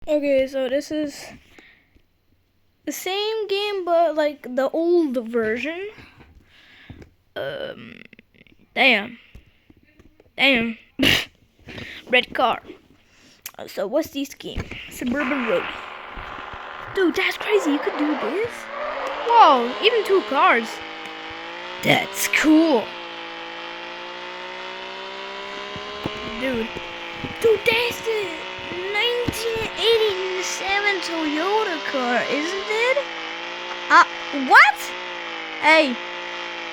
Okay, so this is the same game, but like the old version. Damn. Red car. So what's this game? Suburban Road. Dude, that's crazy. You could do this. Whoa, even 2 cars. That's cool. Dude, that's the 1987 Toyota car, isn't it? What? Hey,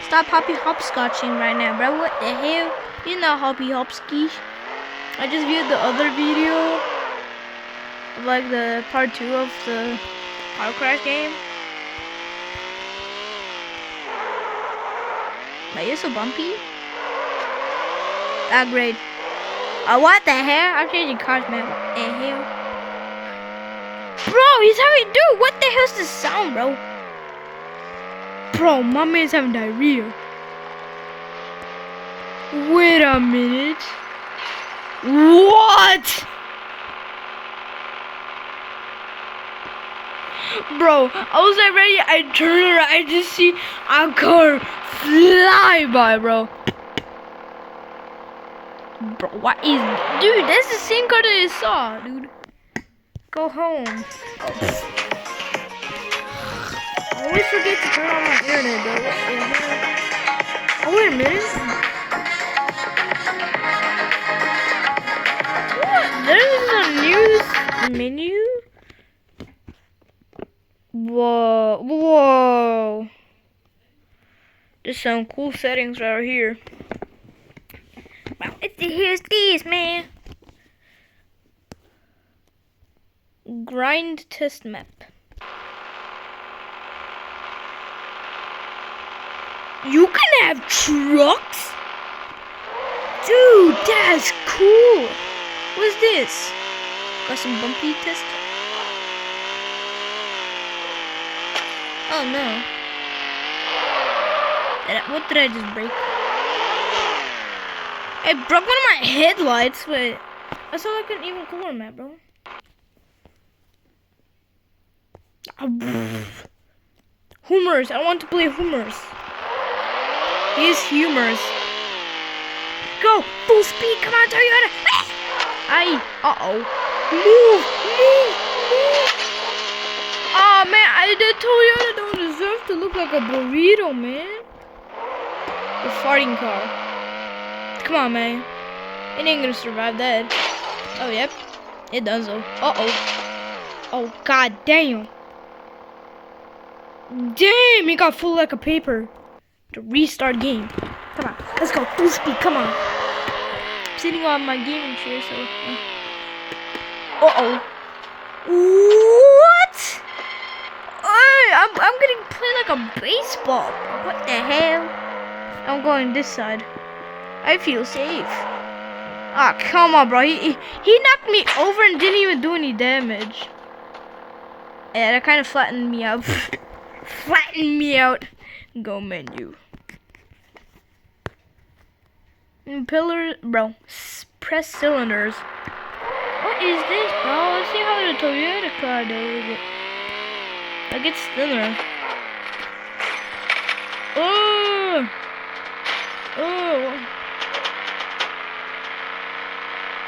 stop hoppy hopscotching right now, bro. What the hell? You're not hoppy hopsky. I just viewed the other video of like the part 2 of the car crash game. Like, you're so bumpy. Great. What the hell? I'm changing cars, man. What the hell? Bro, he's having, dude, what the hell's this sound, bro? Bro, my man's having diarrhea. Wait a minute. What? Bro, I was like ready, I turn around, I just see a car fly by, bro. Bro, what is... Dude, that's the same car that I saw, dude. Go home. I always forget to turn on my internet, bro. What the hell? Oh, wait a minute. What? There's a news menu? Whoa. There's some cool settings right here. Wow, here's this, man. Grind test map. You can have trucks? Dude, that's cool. What's this? Got some bumpy test? Oh no. What did I just break? I broke one of my headlights, but that's all I could even color map, bro. Humors, I want to play Humors. He's humors. Go, full speed, come on, Toyota. Uh-oh. Move. Oh man, the Toyota don't deserve to look like a burrito, man. The farting car. Come on, man. It ain't gonna survive that. Oh, yep. It does, though. Uh-oh. Oh, god damn. Damn, it got full like a paper. To restart game. Come on, let's go. Full speed, come on. I'm sitting on my gaming chair, so... Uh-oh. What? Hey, I'm getting played like a baseball. What the hell? I'm going this side. I feel safe. Ah, come on, bro. He knocked me over and didn't even do any damage. Yeah, that kind of flattened me out. Go menu. Pillar, bro. Press cylinders. What is this, bro? Let's see how the Toyota car does it. Like, it's thinner. Oh.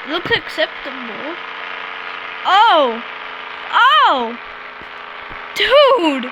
Looks acceptable. Oh! Dude!